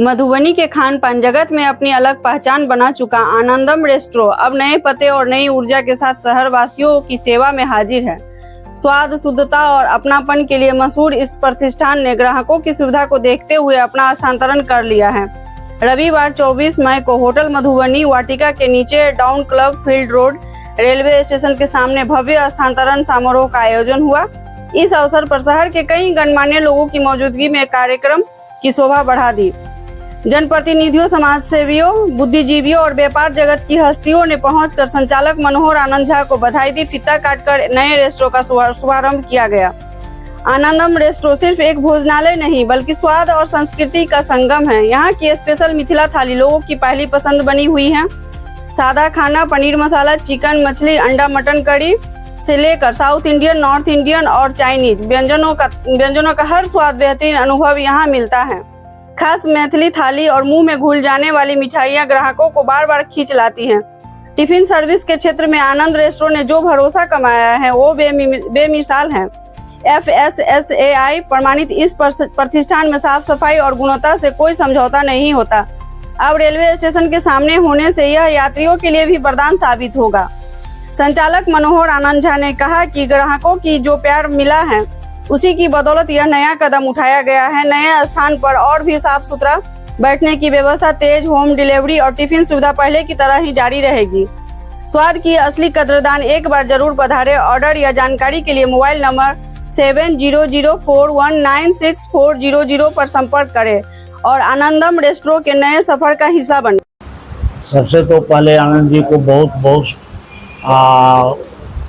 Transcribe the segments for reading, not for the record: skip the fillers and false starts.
मधुबनी के खान पान जगत में अपनी अलग पहचान बना चुका आनंदम रेस्ट्रो अब नए पते और नई ऊर्जा के साथ शहर वासियों की सेवा में हाजिर है। स्वाद, शुद्धता और अपनापन के लिए मशहूर इस प्रतिष्ठान ने ग्राहकों की सुविधा को देखते हुए अपना स्थानांतरण कर लिया है। रविवार 24 मई को होटल मधुबनी वाटिका के नीचे town club field road railway station के सामने भव्य स्थानांतरण समारोह का आयोजन हुआ। इस अवसर पर शहर के कई गणमान्य लोगों की मौजूदगी में कार्यक्रम की शोभा बढ़ा दी। जनप्रतिनिधियों, समाज सेवियों, बुद्धिजीवियों और व्यापार जगत की हस्तियों ने पहुंचकर संचालक मनोहर आनंद झा को बधाई दी। फीता काटकर नए रेस्टोरेंट का शुभारंभ किया गया। आनंदम रेस्टोरेंट सिर्फ एक भोजनालय नहीं बल्कि स्वाद और संस्कृति का संगम है। यहाँ की स्पेशल मिथिला थाली लोगों की पहली पसंद बनी हुई है। सादा खाना, पनीर मसाला, चिकन, मछली, अंडा, मटन करी से लेकर साउथ इंडियन, नॉर्थ इंडियन और चाइनीज व्यंजनों का हर स्वाद बेहतरीन अनुभव यहाँ मिलता है। खास मैथिली थाली और मुंह में घुल जाने वाली मिठाइयां ग्राहकों को बार बार खींच लाती हैं। टिफिन सर्विस के क्षेत्र में आनंद रेस्टोरेंट ने जो भरोसा कमाया है वो बेमिसाल है। FSSAI प्रमाणित इस प्रतिष्ठान में साफ सफाई और गुणवत्ता से कोई समझौता नहीं होता। अब रेलवे स्टेशन के सामने होने से यह यात्रियों के लिए भी वरदान साबित होगा। संचालक मनोहर आनंद झा ने कहा कि ग्राहकों की जो प्यार मिला है उसी की बदौलत यह नया कदम उठाया गया है। नए स्थान पर और भी साफ सुथरा बैठने की व्यवस्था, तेज होम डिलीवरी और टिफिन सुविधा पहले की तरह ही जारी रहेगी। स्वाद की असली कदरदान एक बार जरूर पधारे। ऑर्डर या जानकारी के लिए मोबाइल नंबर 7004196400 पर संपर्क करें और आनंदम रेस्टोरेंट के नए सफर का हिस्सा बने। सबसे तो पहले आनंद जी को बहुत बहुत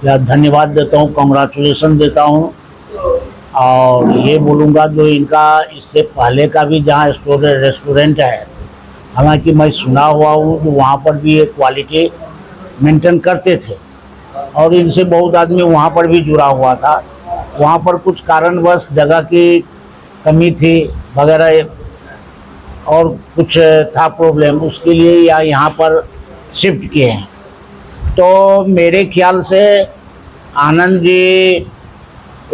धन्यवाद देता हूँ, कांग्रेचुलेसन देता हूँ। और ये बोलूँगा जो इनका इससे पहले का भी जहाँ रेस्टोरेंट है, हालांकि मैं सुना हुआ हूँ तो वहाँ पर भी एक क्वालिटी मेंटेन करते थे और इनसे बहुत आदमी वहाँ पर भी जुड़ा हुआ था। वहाँ पर कुछ कारणवश जगह की कमी थी वगैरह और कुछ था प्रॉब्लम, उसके लिए यहाँ पर शिफ्ट किए हैं। तो मेरे ख्याल से आनंद जी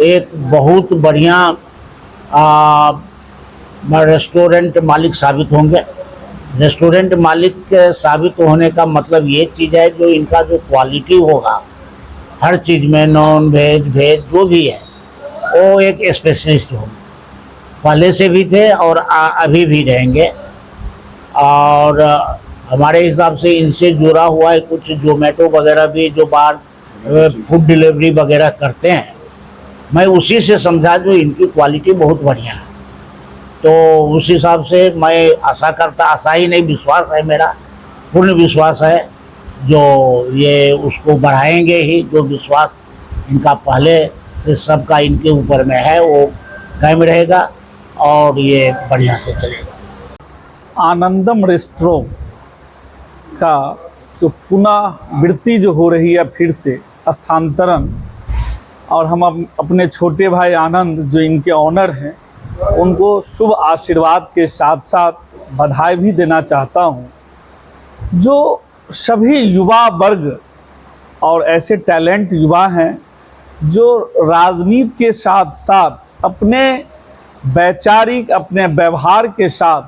एक बहुत बढ़िया रेस्टोरेंट मालिक साबित होंगे। रेस्टोरेंट मालिक साबित होने का मतलब ये चीज़ है जो इनका जो क्वालिटी होगा हर चीज़ में, नॉन वेज वेज जो भी है वो एक स्पेशलिस्ट होंगे। पहले से भी थे और अभी भी रहेंगे। और हमारे हिसाब से इनसे जुड़ा हुआ है कुछ जोमेटो वगैरह भी जो बाहर फूड डिलीवरी वगैरह करते हैं। मैं उसी से समझा जो इनकी क्वालिटी बहुत बढ़िया है। तो उस हिसाब से मैं आशा ही नहीं, विश्वास है, मेरा पूर्ण विश्वास है जो ये उसको बढ़ाएंगे ही। जो विश्वास इनका पहले से सबका इनके ऊपर में है वो कायम रहेगा और ये बढ़िया से चलेगा। आनंदम रेस्टोरेंट का जो पुनरावृत्ति जो हो रही है, फिर से स्थानांतरण, और हम अपने छोटे भाई आनंद जो इनके ऑनर हैं उनको शुभ आशीर्वाद के साथ साथ बधाई भी देना चाहता हूं। जो सभी युवा वर्ग और ऐसे टैलेंट युवा हैं जो राजनीति के साथ साथ अपने वैचारिक, अपने व्यवहार के साथ,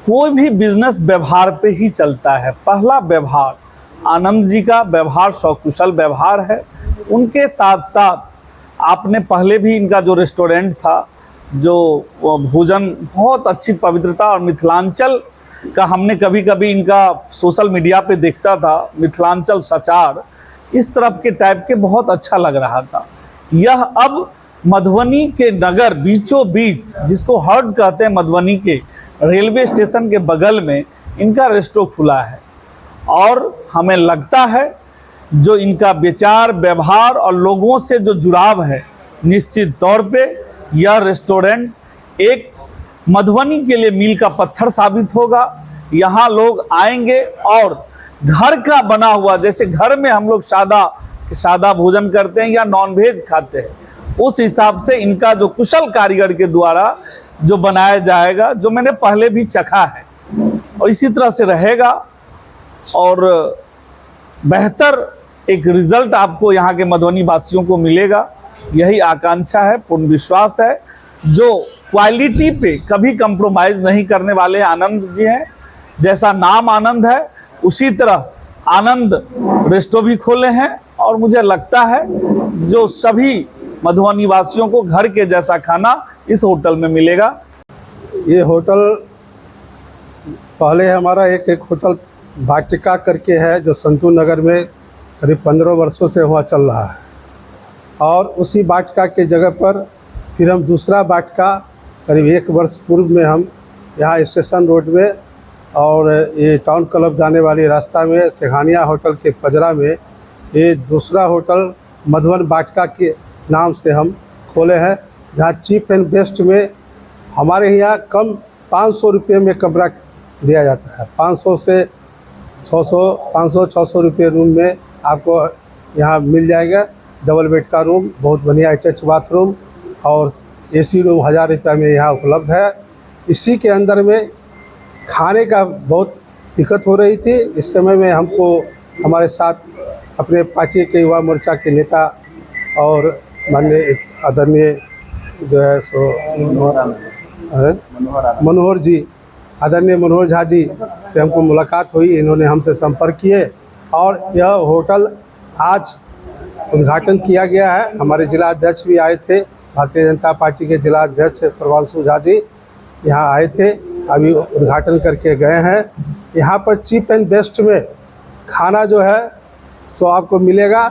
कोई भी बिजनेस व्यवहार पे ही चलता है। पहला व्यवहार आनंद जी का व्यवहार सकुशल व्यवहार है। उनके साथ साथ आपने पहले भी इनका जो रेस्टोरेंट था, जो भोजन बहुत अच्छी पवित्रता और मिथिलांचल का हमने कभी कभी इनका सोशल मीडिया पे देखता था, मिथिलांचल सचार इस तरफ के टाइप के, बहुत अच्छा लग रहा था। यह अब मधुबनी के नगर बीचों बीच, जिसको हर्ट कहते हैं, मधुबनी के रेलवे स्टेशन के बगल में इनका रेस्टोरेंट खुला है। और हमें लगता है जो इनका विचार, व्यवहार और लोगों से जो जुड़ाव है, निश्चित तौर पे यह रेस्टोरेंट एक मधुबनी के लिए मील का पत्थर साबित होगा। यहाँ लोग आएंगे और घर का बना हुआ, जैसे घर में हम लोग सादा भोजन करते हैं या नॉनवेज खाते हैं, उस हिसाब से इनका जो कुशल कारीगर के द्वारा जो बनाया जाएगा, जो मैंने पहले भी चखा है और इसी तरह से रहेगा। और बेहतर एक रिजल्ट आपको यहाँ के मधुबनी वासियों को मिलेगा, यही आकांक्षा है, पूर्ण विश्वास है। जो क्वालिटी पे कभी कंप्रोमाइज नहीं करने वाले आनंद जी हैं। जैसा नाम आनंद है उसी तरह आनंद रेस्टो भी खोले हैं और मुझे लगता है जो सभी मधुबनी वासियों को घर के जैसा खाना इस होटल में मिलेगा। ये होटल पहले हमारा एक होटल वाटिका करके है जो संतू नगर में करीब 15 वर्षों से वहाँ चल रहा है, और उसी वाटिका के जगह पर फिर हम दूसरा वाटिका करीब 1 वर्ष पूर्व में हम यहाँ स्टेशन रोड में और ये टाउन क्लब जाने वाली रास्ता में सिंघानिया होटल के पजरा में ये दूसरा होटल मधुबन वाटिका के नाम से हम खोले हैं, जहाँ चीप एंड बेस्ट में हमारे यहाँ कम 500 रुपये में कमरा दिया जाता है। 500 से 600 रुपये रूम में आपको यहाँ मिल जाएगा। डबल बेड का रूम, बहुत बढ़िया अटैच बाथरूम और एसी रूम 1000 रुपये में यहाँ उपलब्ध है। इसी के अंदर में खाने का बहुत दिक्कत हो रही थी। इस समय में हमको हमारे साथ अपने पार्टी के युवा मोर्चा के नेता और माननीय आदरणीय जो है सो मनोहर जी, आदरणीय मनोहर झा जी से हमको मुलाकात हुई। इन्होंने हमसे संपर्क किए और यह होटल आज उद्घाटन किया गया है। हमारे जिला अध्यक्ष भी आए थे, भारतीय जनता पार्टी के जिला अध्यक्ष प्रभांशु झा जी यहाँ आए थे, अभी उद्घाटन करके गए हैं। यहाँ पर चीप एंड बेस्ट में खाना जो है सो आपको मिलेगा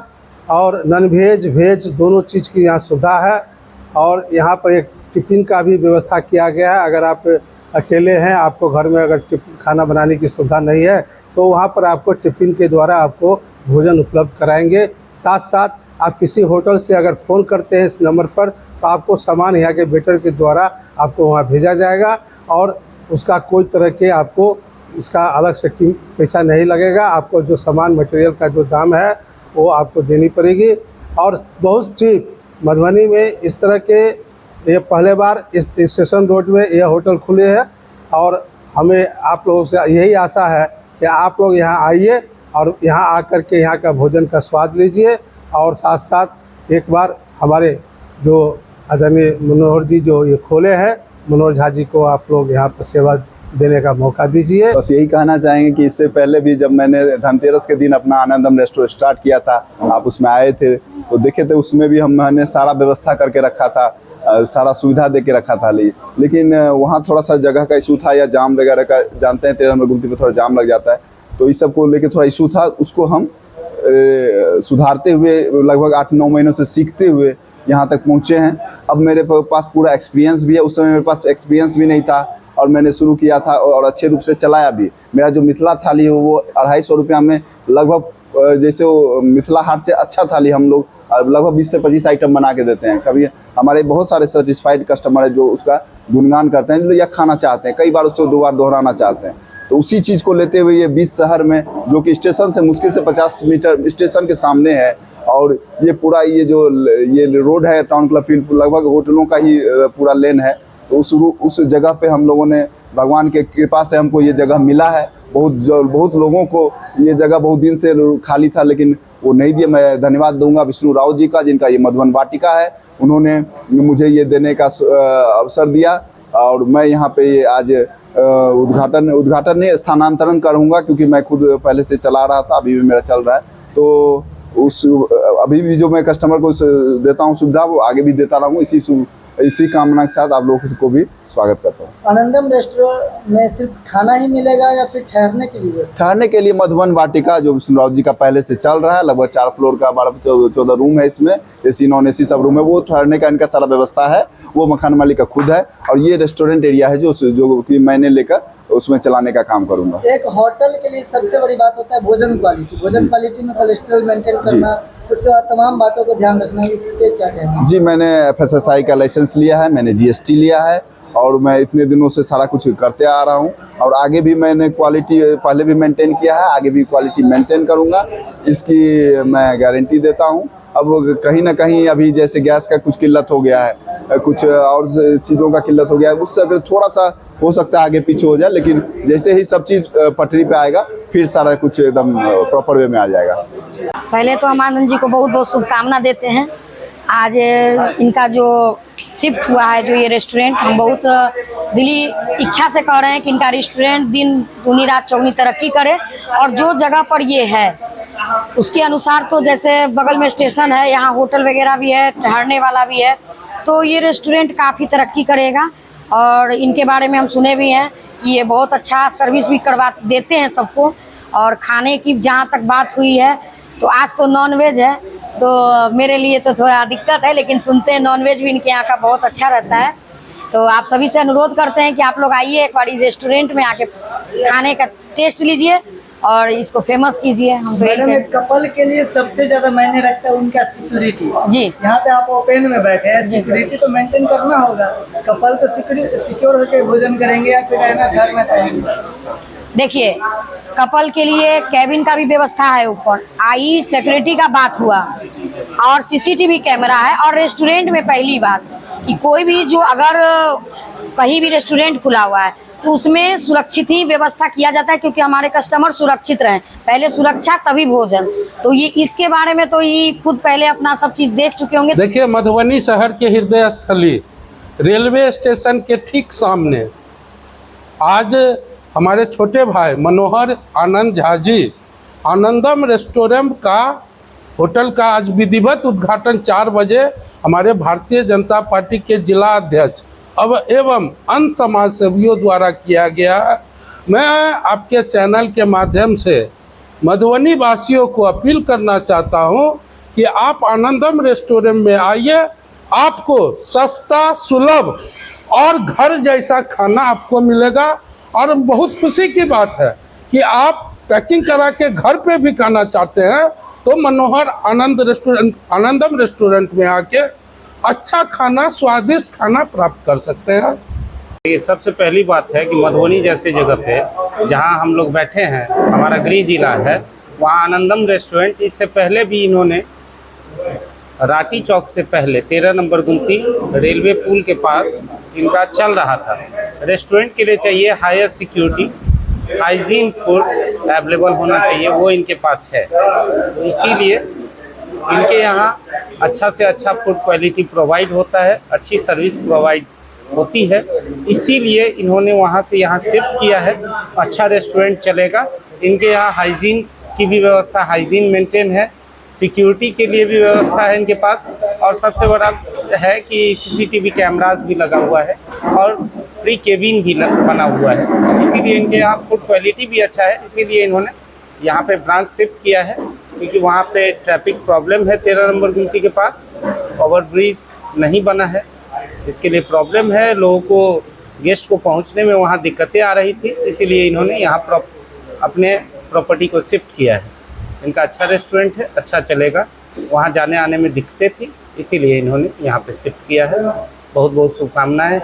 और नॉन वेज वेज दोनों चीज़ की यहाँ सुविधा है। और यहाँ पर एक टिफ़िन का भी व्यवस्था किया गया है। अगर आप अकेले हैं, आपको घर में अगर खाना बनाने की सुविधा नहीं है तो वहाँ पर आपको टिफ़िन के द्वारा आपको भोजन उपलब्ध कराएंगे। साथ साथ आप किसी होटल से अगर फ़ोन करते हैं इस नंबर पर तो आपको सामान यहाँ के वेटर के द्वारा आपको वहाँ भेजा जाएगा और उसका कोई तरह के आपको इसका अलग से पैसा नहीं लगेगा। आपको जो सामान मटेरियल का जो दाम है वो आपको देनी पड़ेगी। और बहुत चीप मधुबनी में इस तरह के ये पहले बार इस स्टेशन रोड में यह होटल खुले हैं और हमें आप लोगों से यही आशा है कि आप लोग यहाँ आइए और यहाँ आकर के यहाँ का भोजन का स्वाद लीजिए। और साथ साथ एक बार हमारे जो आदरणीय मनोहर जी जो ये खोले हैं, मनोहर झा जी को आप लोग यहाँ पर सेवा देने का मौका दीजिए। बस यही कहना चाहेंगे कि इससे पहले भी जब मैंने धनतेरस के दिन अपना आनंदम रेस्टोरेंट स्टार्ट किया था, आप उसमें आए थे तो देखे थे, उसमें भी हमने सारा व्यवस्था करके रखा था, सारा सुविधा दे के रखा था। लेकिन वहाँ थोड़ा सा जगह का इशू था या जाम वगैरह का, जानते हैं 13 नंबर गुमती पे थोड़ा जाम लग जाता है, तो इस सब को लेके थोड़ा इशू था। उसको हम सुधारते हुए लगभग 8-9 महीनों से सीखते हुए यहाँ तक पहुँचे हैं। अब मेरे पास पूरा एक्सपीरियंस भी है। उस समय मेरे पास एक्सपीरियंस भी नहीं था और मैंने शुरू किया था और अच्छे रूप से चलाया भी। मेरा जो मिथिला थाली है वो 250 रुपया में लगभग, जैसे वो मिथिला हाट से अच्छा थाली हम लोग लगभग 20 से 25 आइटम बना के देते हैं। कभी हमारे बहुत सारे सेटिस्फाइड कस्टमर है जो उसका गुणगान करते हैं या खाना चाहते हैं, कई बार उसको 2 बार दोहराना चाहते हैं। तो उसी चीज़ को लेते हुए ये 20 शहर में, जो कि स्टेशन से मुश्किल से 50 मीटर स्टेशन के सामने है, और ये पूरा ये जो ये रोड है टाउन क्लब फील्ड लगभग होटलों का ही पूरा लेन है, तो उस जगह पे हम लोगों ने, भगवान के कृपा से हमको ये जगह मिला है। बहुत लोगों को ये जगह बहुत दिन से खाली था लेकिन वो नहीं दिए। मैं धन्यवाद दूंगा विष्णु राव जी का, जिनका ये मधुबन वाटिका है, उन्होंने मुझे ये देने का अवसर दिया और मैं यहाँ पे ये आज उद्घाटन नहीं, स्थानांतरण करूँगा, क्योंकि मैं खुद पहले से चला रहा था, अभी भी मेरा चल रहा है। तो अभी भी जो मैं कस्टमर को देता हूँ सुविधा, वो आगे भी देता रहूँ। इसी कामना के साथ आप लोगों को भी स्वागत करता हूँ। आनंदम रेस्टोरेंट में सिर्फ खाना ही मिलेगा या फिर ठहरने की भी व्यवस्था? ठहरने के लिए मधुबन वाटिका जो विष्णुराव जी का पहले से चल रहा है, लगभग 4 फ्लोर का 12-14 रूम है, इसमें एसी नॉन एसी सब रूम है। वो ठहरने का इनका सारा व्यवस्था है, वो मकान मालिक का खुद है। और ये रेस्टोरेंट एरिया है जो कि मैंने लेकर उसमें चलाने का काम करूँगा। एक होटल के लिए सबसे बड़ी बात होता है भोजन क्वालिटी। भोजन क्वालिटी में कोलेस्ट्रॉल मेंटेन करना, उसके बाद तमाम बातों को ध्यान रखना, इसके क्या कहना है? जी, मैंने FSSAI का लाइसेंस लिया है, मैंने GST लिया है और मैं इतने दिनों से सारा कुछ करते आ रहा हूँ। और आगे भी मैंने क्वालिटी पहले भी मेंटेन किया है, आगे भी क्वालिटी मेंटेन करूँगा, इसकी मैं गारंटी देता हूँ। अब कहीं ना कहीं अभी जैसे गैस का कुछ किल्लत हो गया है, कुछ और चीज़ों का किल्लत हो गया है, उससे अगर थोड़ा सा हो सकता है आगे पीछे हो जाए, लेकिन जैसे ही सब चीज़ पटरी पे आएगा फिर सारा कुछ एकदम प्रॉपर वे में आ जाएगा। पहले तो हम आनंद जी को बहुत बहुत शुभकामना देते हैं। आज इनका जो शिफ्ट हुआ है, जो ये रेस्टोरेंट, हम बहुत दिली इच्छा से कह रहे हैं कि इनका रेस्टोरेंट दिन दूनी रात चौगुनी तरक्की करे, और जो जगह पर ये है उसके अनुसार, तो जैसे बगल में स्टेशन है, यहाँ होटल वगैरह भी है, ठहरने वाला भी है, तो ये रेस्टोरेंट काफ़ी तरक्की करेगा। और इनके बारे में हम सुने भी हैं कि ये बहुत अच्छा सर्विस भी करवा देते हैं सबको। और खाने की जहाँ तक बात हुई है, तो आज तो नॉन वेज है, तो मेरे लिए तो थोड़ा दिक्कत है, लेकिन सुनते हैं नॉन वेज भी इनके यहाँ का बहुत अच्छा रहता है। तो आप सभी से अनुरोध करते हैं कि आप लोग आइए, एक बारी रेस्टोरेंट में आके खाने का टेस्ट लीजिए और इसको फेमस कीजिए। हम तो मैडम, एक कपल के लिए सबसे ज्यादा मायने रखता है उनका सिक्योरिटी। जी, यहाँ पे आप ओपन में बैठे हैं, सिक्योरिटी तो मेंटेन करना होगा। कपल तो सिक्योर होकर भोजन करेंगे या फिर रहना ठहरना चाहेंगे? देखिए, कपल के लिए कैबिन का भी व्यवस्था है ऊपर, आई सिक्योरिटी का बात हुआ, और सीसीटीवी कैमरा है। और रेस्टोरेंट में पहली बात कि कोई भी जो अगर कहीं भी रेस्टोरेंट खुला हुआ है तो उसमें सुरक्षित ही व्यवस्था किया जाता है, क्योंकि हमारे कस्टमर सुरक्षित रहें, पहले सुरक्षा तभी भोजन। तो ये इसके बारे में तो ये खुद पहले अपना सब चीज़ देख चुके होंगे। देखिए, मधुबनी शहर के हृदय स्थली रेलवे स्टेशन के ठीक सामने आज हमारे छोटे भाई मनोहर आनंद झा जी आनंदम रेस्टोरेंट का होटल का आज विधिवत उद्घाटन 4 बजे हमारे भारतीय जनता पार्टी के जिला अध्यक्ष अब एवं अन्य समाज सेवियों द्वारा किया गया। मैं आपके चैनल के माध्यम से मधुबनी वासियों को अपील करना चाहता हूं कि आप आनंदम रेस्टोरेंट में आइए, आपको सस्ता, सुलभ और घर जैसा खाना आपको मिलेगा। और बहुत खुशी की बात है कि आप पैकिंग करा के घर पे भी खाना चाहते हैं तो मनोहर आनंदम रेस्टोरेंट में आके अच्छा खाना, स्वादिष्ट खाना प्राप्त कर सकते हैं। ये सबसे पहली बात है कि मधुबनी जैसे जगह पे जहां हम लोग बैठे हैं, हमारा गृह जिला है, वहां आनंदम रेस्टोरेंट इससे पहले भी इन्होंने राटी चौक से पहले 13 नंबर गुमती रेलवे पुल के पास इनका चल रहा था। रेस्टोरेंट के लिए चाहिए higher security, hygiene food available होना चाहिए, वो इनके पास है। तो इसीलिए इनके यहाँ अच्छा से अच्छा फूड क्वालिटी प्रोवाइड होता है, अच्छी सर्विस प्रोवाइड होती है। इसीलिए इन्होंने वहाँ से यहाँ शिफ्ट किया है। अच्छा रेस्टोरेंट चलेगा। इनके यहाँ हाइजीन की भी व्यवस्था, हाइजीन मेंटेन है, सिक्योरिटी के लिए भी व्यवस्था है इनके पास, और सबसे बड़ा है कि सीसीटीवी कैमरास भी लगा हुआ है और फ्री केबिन भी बना हुआ है। इसीलिए इनके यहाँ फूड क्वालिटी भी अच्छा है। इसीलिए इन्होंने यहाँ पे ब्रांच शिफ्ट किया है, क्योंकि वहाँ पे ट्रैफिक प्रॉब्लम है। 13 नंबर गुमती के पास ओवरब्रिज नहीं बना है, इसके लिए प्रॉब्लम है, लोगों को, गेस्ट को पहुँचने में वहाँ दिक्कतें आ रही थी। इसीलिए इन्होंने यहाँ अपने प्रॉपर्टी को शिफ्ट किया है। इनका अच्छा रेस्टोरेंट है, अच्छा चलेगा, वहाँ जाने आने में दिक्कतें थी, इसीलिए इन्होंने यहाँ पे शिफ्ट किया है। बहुत बहुत शुभकामनाएं।